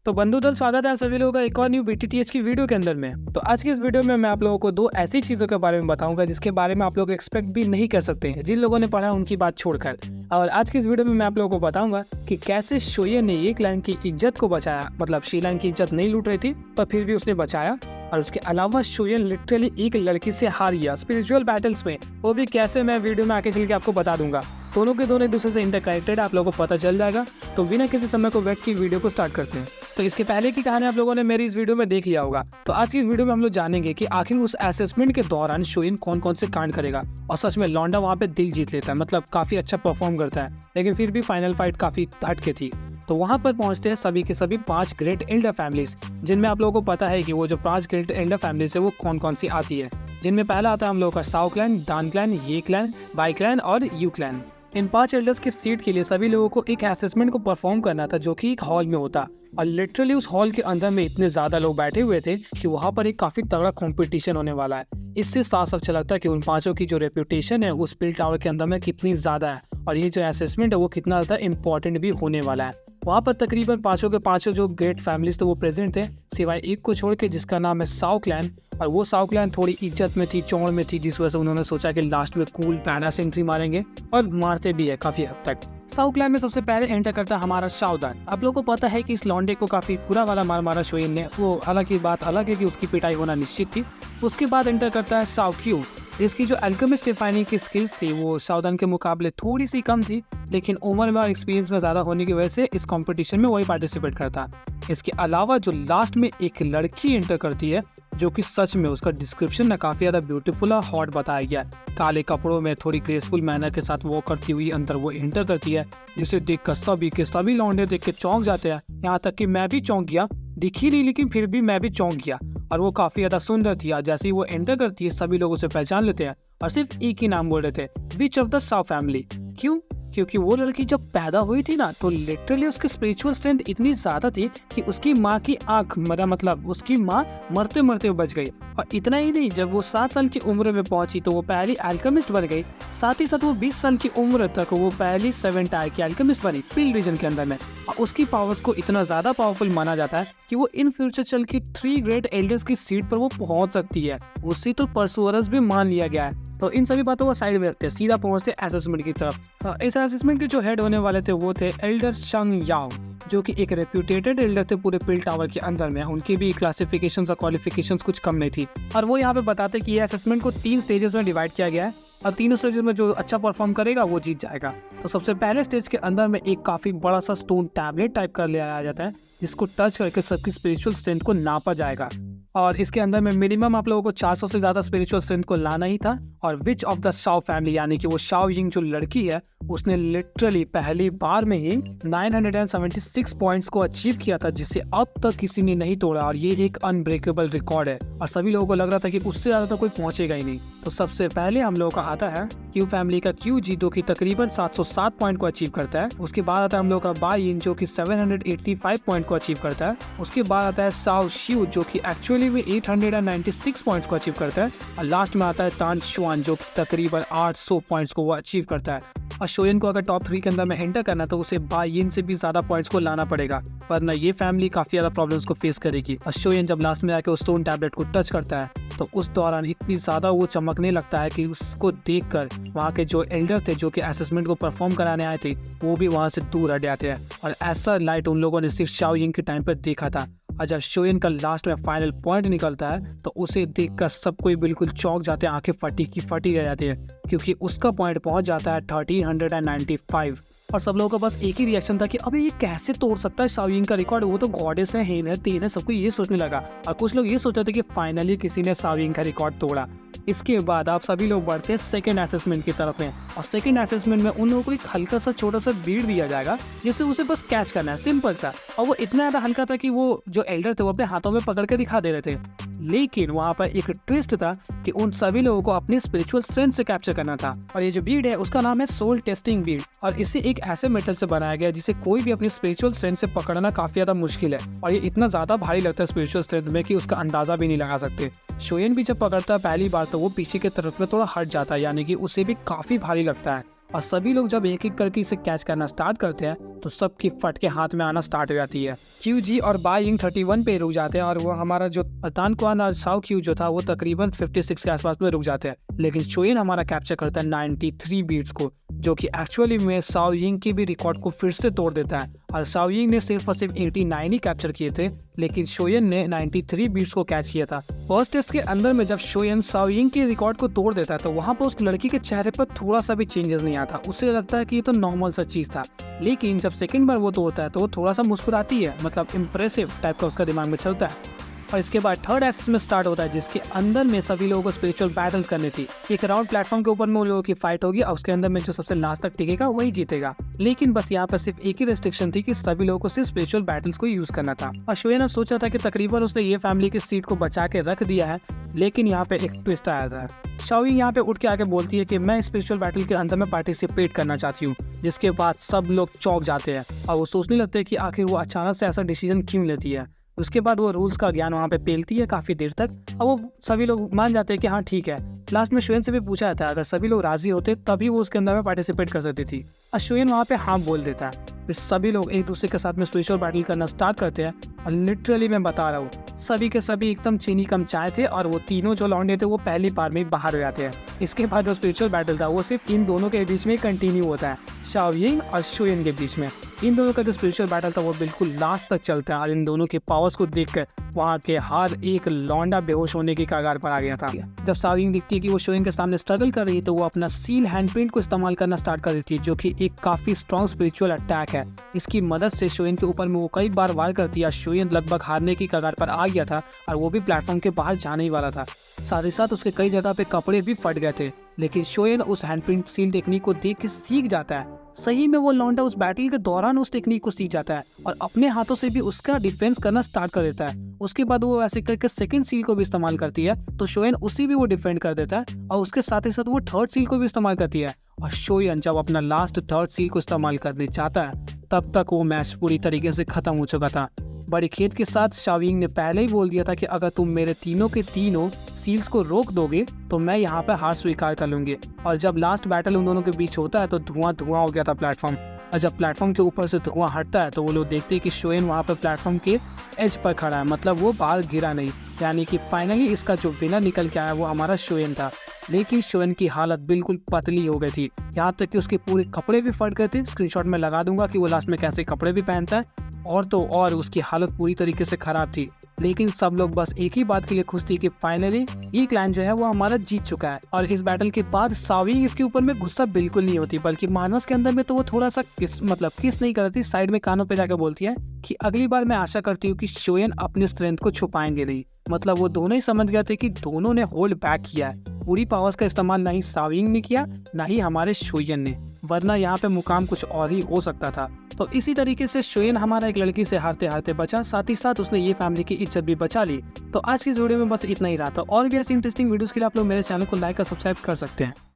तो बंधुदल, स्वागत है आप सभी लोगों का एक और न्यू बीटीटीएच की वीडियो के अंदर में। तो आज की इस वीडियो में मैं आप लोगों को दो ऐसी चीज़ों के बारे में बताऊंगा जिसके बारे में आप लोग एक्सपेक्ट भी नहीं कर सकते हैं, जिन लोगों ने पढ़ा उनकी बात छोड़कर। और आज की इस वीडियो में मैं आप लोगों को बताऊंगा कि कैसे शोयन ने ये क्लैन की इज्जत को बचाया। मतलब शीलान की इज्जत नहीं लूट रही थी पर फिर भी उसने बचाया। और उसके अलावा शोयन लिटरली एक लड़की से हार गया स्पिरिचुअल बैटल्स में, वो भी कैसे मैं वीडियो में आके चल के आपको बता दूंगा। दोनों के दोनों एक दूसरे से इंटरकनेक्टेड, आप लोगों को पता चल जाएगा। तो बिना किसी समय को वेट की वीडियो को स्टार्ट करते हैं। तो इसके पहले की कहानी आप लोगों ने मेरी इस वीडियो में देख लिया होगा। तो आज की वीडियो में हम लोग जानेंगे कि आखिर उस असेसमेंट के दौरान शोयन कौन कौन से कांड करेगा। और सच में लौंडा वहाँ पे दिल जीत लेता है, मतलब काफी अच्छा परफॉर्म करता है, लेकिन फिर भी फाइनल फाइट काफी हटके थी। तो वहाँ पर पहुँचते हैं सभी के सभी 5 ग्रेट एल्डर फैमिलीज, जिनमें आप लोगों को पता है कि वो जो 5 ग्रेट एल्डर फैमिलीज है वो कौन कौन सी आती है। जिनमें पहला आता है हम लोगों का साओ क्लैन, दान क्लैन, ये क्लैन, बाई क्लैन और यू क्लैन। इन 5 एल्डर्स की सीट के लिए सभी लोगों को एक असेसमेंट को परफॉर्म करना था, जो कि एक हॉल में होता। और लिटरली उस हॉल के अंदर में इतने ज्यादा लोग बैठे हुए थे कि वहाँ पर एक काफी तगड़ा कंपटीशन होने वाला है। इससे साफ साफ चलता है कि उन 5 की जो रेप्यूटेशन है उस पिल टावर के अंदर में कितनी ज्यादा है, और ये जो असेसमेंट है वो कितना ज्यादा इंपॉर्टेंट भी होने वाला है। वहाँ पर तकरीबन 5 के 5 जो ग्रेट फैमिलीज थे वो प्रेजेंट थे, सिवाय एक को छोड़ के जिसका नाम है साओ क्लैन। और वो साओ क्लैन थोड़ी इज्जत में थी, चौड़ में थी, जिस वजह से उन्होंने सोचा कि लास्ट में कूल पैडास एंट्री मारेंगे, और मारते भी है काफी हद तक। साओ क्लैन में सबसे पहले एंटर करता है हमारा शाओदान। आप लोगों को पता है कि इस लॉन्डे को काफी बुरा वाला मार मारा शोयन ने। वो हालांकि बात अलग है कि उसकी पिटाई होना निश्चित थी। उसके बाद एंटर करता है साओ क्यू, जिसकी जो अल्केमिस्ट डिफाइनिंग की स्किल्स थी वो शाओदान के मुकाबले थोड़ी सी कम थी, लेकिन उम्र में और एक्सपीरियंस में ज़्यादा होने की वजह से इस कंपटीशन में वही पार्टिसिपेट करता। इसके अलावा जो लास्ट में एक लड़की एंटर करती है, जो कि सच में उसका डिस्क्रिप्शन ना काफ़ी ज़्यादा ब्यूटीफुल और हॉट बताया गया है। काले कपड़ों में थोड़ी ग्रेसफुल मैनर के साथ वॉक करती हुई अंदर वो एंटर करती है, जिसे देख कर सभी लौंडे देख के चौंक जाते हैं। यहाँ तक कि मैं भी चौंक गया, दिखी नहीं लेकिन फिर भी मैं भी चौंक गया। और वो काफ़ी ज़्यादा सुंदर थी। जैसे ही वो एंटर करती है सभी लोगों से पहचान लेते हैं, और सिर्फ एक ही नाम बोल रहे थे, which of the Sao family. क्यों? क्योंकि वो लड़की जब पैदा हुई थी ना, तो लिटरली उसकी स्पिरिचुअल स्ट्रेंथ इतनी ज्यादा थी कि उसकी माँ की आंख मतलब उसकी माँ मरते मरते बच गई। और इतना ही नहीं, जब वो 7 साल की उम्र में पहुंची तो वो पहली अल्केमिस्ट बन गई। साथ ही साथ वो 20 साल की उम्र तक वो पहली 7 टायर की अल्केमिस्ट बनी पिल रीजन के अंदर में। और उसकी पावर्स को इतना ज्यादा पावरफुल माना जाता है कि वो इन फ्यूचर चल के 3 ग्रेट एल्डर्स की सीट पर वो पहुंच सकती है। उससे तो परसुअरस भी मान लिया गया है। तो इन सभी बातों को साइड में रखते हैं, सीधा पहुंचते असेसमेंट की तरफ। इस असेसमेंट के जो हेड होने वाले थे वो थे एल्डर शंग याओ, जो कि एक रेप्यूटेटेड एल्डर थे पूरे पिल टावर के अंदर में। उनकी भी क्लासिफिकेशंस और क्वालिफिकेशंस कुछ कम नहीं थी। और वो यहाँ पे बताते कि ये असेसमेंट को 3 स्टेजेस में डिवाइड किया गया है, और तीनों स्टेजेस में जो अच्छा परफॉर्म करेगा वो जीत जाएगा। तो सबसे पहले स्टेज के अंदर में एक काफी बड़ा सा स्टोन टैबलेट टाइप कर ले आया जाता है, जिसको टच करके सबकी स्पिरिचुअल स्ट्रेंथ को नापा जाएगा। और इसके अंदर में मिनिमम आप लोगों को 400 से ज्यादा स्पिरिचुअल स्ट्रेंथ को लाना ही था। और which of the Shao family, यानी कि वो शाओ यिंग जो लड़की है, उसने लिटरली पहली बार में ही 976 पॉइंट्स को अचीव किया था, जिसे अब तक किसी ने नहीं तोड़ा। और ये एक अनब्रेकेबल रिकॉर्ड है, और सभी लोगों को लग रहा था कि उससे ज्यादा तो कोई पहुंचेगा ही नहीं। तो सबसे पहले हम लोगों का आता है क्यू फैमिली का क्यू जी, जो कि तकरीबन 707 पॉइंट को अचीव करता है। उसके बाद आता है हम लोग का बाई यिन, जो कि 785 पॉइंट को अचीव करता है। उसके बाद आता है साओ शिउ, जो कि एक्चुअली में 896 पॉइंट्स को अचीव करता है। और लास्ट में आता है तान शुआन, जो कि तकरीबन 800 पॉइंट्स को वो अचीव करता है। और शोयन को अगर टॉप 3 के अंदर में एंटर करना तो उसे बाई यिन से भी ज्यादा पॉइंट्स को लाना पड़ेगा, वरना ये फैमिली काफी ज्यादा प्रॉब्लम्स को फेस करेगी। और शोयन जब लास्ट में आके उस स्टोन टैबलेट को टच करता है तो उस दौरान इतनी ज्यादा वो चमकने लगता है कि उसको देखकर वहाँ के जो एल्डर थे, जो कि असेसमेंट को परफॉर्म कराने आए थे, वो भी वहाँ से दूर हट जाते हैं। और ऐसा लाइट उन लोगों ने सिर्फ शाओ यिंग के टाइम पर देखा था। और जब शोयन का लास्ट में फाइनल पॉइंट निकलता है तो उसे देखकर सब कोई बिल्कुल चौंक जाते हैं, आंखें फटी की फटी रह जाती है, क्योंकि उसका पॉइंट पहुंच जाता है 1395। और सब लोगों का बस एक ही रिएक्शन था कि अबे ये कैसे तोड़ सकता है शाओ यिंग का रिकॉर्ड, वो तो गॉडेस है, हेन है, तेन है, सबको ये सोचने लगा। और कुछ लोग ये सोच रहे थे कि फाइनली किसी ने शाओ यिंग का रिकॉर्ड तोड़ा। इसके बाद आप सभी लोग बढ़ते हैं सेकंड असेसमेंट की तरफ में। और सेकंड असेसमेंट में उन लोगों को एक हल्का सा छोटा सा बीड दिया जाएगा, जिससे उसे बस कैच करना है, सिंपल सा। और वो इतना ज़्यादा हल्का था कि वो जो एल्डर थे वो अपने हाथों में पकड़ के दिखा दे रहे थे। लेकिन वहाँ पर एक ट्विस्ट था कि उन सभी लोगों को अपनी स्पिरिचुअल स्ट्रेंथ से कैप्चर करना था। और ये जो बीड है उसका नाम है सोल टेस्टिंग बीड, और इसे एक ऐसे मेटल से बनाया गया जिसे कोई भी अपनी स्पिरिचुअल स्ट्रेंथ से पकड़ना काफी ज्यादा मुश्किल है। और ये इतना ज्यादा भारी लगता है स्पिरिचुअल स्ट्रेंथ में कि उसका अंदाजा भी नहीं लगा सकते। शोयन भी जब पकड़ता है पहली बार तो वो पीछे की तरफ में थोड़ा हट जाता है, यानी कि उसे भी काफी भारी लगता है। और सभी लोग जब एक एक करके इसे कैच करना स्टार्ट करते हैं तो सबकी फट के हाथ में आना स्टार्ट हो जाती है। QG और बाई यिंग 31 पे रुक जाते हैं और वो हमारा जो अतान क्वान और साओ क्यू जो था वो तकरीबन 56 के आसपास में रुक जाते हैं। लेकिन शोयन हमारा कैप्चर करता है 93 बीट्स को, जो कि एक्चुअली में साओ यिंग की भी रिकॉर्ड को फिर से तोड़ देता है। और साओ यिंग ने सिर्फ और सिर्फ 89 ही कैप्चर किए थे, लेकिन शोयन ने 93 बीट्स को कैच किया था। फर्स्ट टेस्ट के अंदर में जब शोयन साओ यिंग के रिकॉर्ड को तोड़ देता है तो वहाँ पर उस लड़की के चेहरे पर थोड़ा सा भी चेंजेस नहीं आता। उसे लगता है कि ये तो नॉर्मल सा चीज़ था। लेकिन जब सेकंड बार वो तोड़ता है तो वो थोड़ा सा मुस्कुराती है, मतलब इम्प्रेसिव टाइप का उसका दिमाग में चलता है। और इसके बाद थर्ड एक्सेस में स्टार्ट होता है, जिसके अंदर में सभी लोगों को स्पिरिचुअल बैटल्स करनी थी। एक राउंड प्लेटफॉर्म के ऊपर में उन लोगों की फाइट होगी और उसके अंदर में जो सबसे लास्ट तक टिकेगा वही जीतेगा। लेकिन बस यहाँ पर सिर्फ एक ही रेस्ट्रिक्शन थी कि सभी लोगों को सिर्फ स्पिरिचुअल बैटल्स को यूज करना था। और शोयन अब सोचा था कि तकरीबन उसने ये फैमिली की सीट को बचा के रख दिया है, लेकिन यहाँ पे एक ट्विस्ट आया था। साओ यिंग यहाँ पे उठ के आके बोलती है कि मैं स्पिरिचुअल बैटल के अंदर में पार्टिसिपेट करना चाहती हूँ, जिसके बाद सब लोग चौंक जाते हैं और वो सोचने लगते हैं कि आखिर वो अचानक से ऐसा डिसीजन क्यों लेती है। उसके बाद वो रूल्स का ज्ञान वहाँ पे पेलती है काफ़ी देर तक और वो सभी लोग मान जाते हैं कि हाँ ठीक है। लास्ट में शोयन से भी पूछा था अगर सभी लोग राजी होते तभी वो उसके अंदर में पार्टिसिपेट कर सकती थी, और शोयन वहाँ पे हाँ बोल देता है। फिर सभी लोग एक दूसरे के साथ में स्पिरिचुअल बैटल करना स्टार्ट करते हैं और लिटरली मैं बता रहा हूँ सभी के सभी एकदम चीनी कम चाय थे और वो तीनों जो लौंडे थे वो पहली बार में बाहर हो जाते हैं। इसके बाद जो स्पिरिचुअल बैटल था वो सिर्फ इन दोनों के बीच में कंटिन्यू होता है, साओ यिंग और शोयन के बीच में। इन दोनों का जो स्पिरिचुअल बैटल था वो बिल्कुल लास्ट तक चलता है और इन दोनों के पावर्स को देखकर वहाँ के हर एक लौंडा बेहोश होने की कगार पर आ गया था। जब साओ यिंग दिखती है कि वो शोयन के सामने स्ट्रगल कर रही है तो वो अपना सील हैंडप्रिंट को इस्तेमाल करना स्टार्ट कर देती है, जो कि एक काफी स्ट्रॉन्ग स्पिरिचुअल अटैक है। इसकी मदद से शोयन के ऊपर में वो कई बार वार करती है। शोयन लगभग हारने की कगार पर आ गया था और वो भी प्लेटफॉर्म के बाहर जाने ही वाला था। साथ ही साथ उसके कई जगह पे कपड़े भी फट गए थे, लेकिन शोयन उस हैंडप्रिंट सील टेक्निक को देख के सीख जाता है। सही में वो लौंडा उस बैटल के दौरान उस टेक्निक को सीख जाता है और अपने हाथों से भी उसका डिफेंस करना स्टार्ट कर देता है। उसके बाद वो ऐसे करके सेकंड सील को भी इस्तेमाल करती है तो शोयन उसी भी वो डिफेंड कर देता है और उसके साथ ही साथ वो थर्ड सील को भी इस्तेमाल करती है। और शोयन जब अपना लास्ट थर्ड सील को इस्तेमाल करने चाहता है तब तक वो मैच पूरी तरीके से खत्म हो चुका था। बड़ी खेत के साथ साओ यिंग ने पहले ही बोल दिया था कि अगर तुम मेरे तीनों के तीनों सील्स को रोक दोगे तो मैं यहाँ पे हार स्वीकार कर लूंगी। और जब लास्ट बैटल उन दोनों के बीच होता है तो धुआं धुआं हो गया था प्लेटफॉर्म। और जब प्लेटफॉर्म के ऊपर से धुआं हटता है तो वो लोग देखते हैं कि शोयन वहाँ पर प्लेटफॉर्म के एज पर खड़ा है, मतलब वो बाहर गिरा नहीं। यानी कि फाइनली इसका जो विनर निकल के आया वो हमारा शोयन था। लेकिन शोयन की हालत बिल्कुल पतली हो गई थी, यहाँ तक कि उसके पूरे कपड़े भी फट गए थे। स्क्रीनशॉट में लगा दूंगा कि वो लास्ट में कैसे कपड़े भी पहनता है। और तो और उसकी हालत पूरी तरीके से खराब थी। लेकिन सब लोग बस एक ही बात के लिए खुश थी कि फाइनली ये क्लैन जो है वो हमारा जीत चुका है। और इस बैटल के बाद साओ यिंग इसके ऊपर में गुस्सा बिल्कुल नहीं होती, बल्कि मानस के अंदर में तो वो थोड़ा सा किस नहीं करती, साइड में कानों पे जाकर बोलती है कि अगली बार मैं आशा करती हूँ कि शोयन अपनी स्ट्रेंथ को छुपाएंगे नहीं। मतलब वो दोनों ही समझ गए थे कि दोनों ने होल्ड बैक किया है। पूरी पावर्स का इस्तेमाल ना ही साओ यिंग ने किया ना ही हमारे शोयन ने, वरना यहाँ पे मुकाम कुछ और ही हो सकता था। तो इसी तरीके से शोयन हमारा एक लड़की से हारते हारते बचा, साथ ही साथ उसने ये फैमिली की इज्जत भी बचा ली। तो आज की इस वीडियो में बस इतना ही रहा था। और भी ऐसी इंटरेस्टिंग वीडियोस के लिए आप लोग मेरे चैनल को लाइक और सब्सक्राइब कर सकते हैं।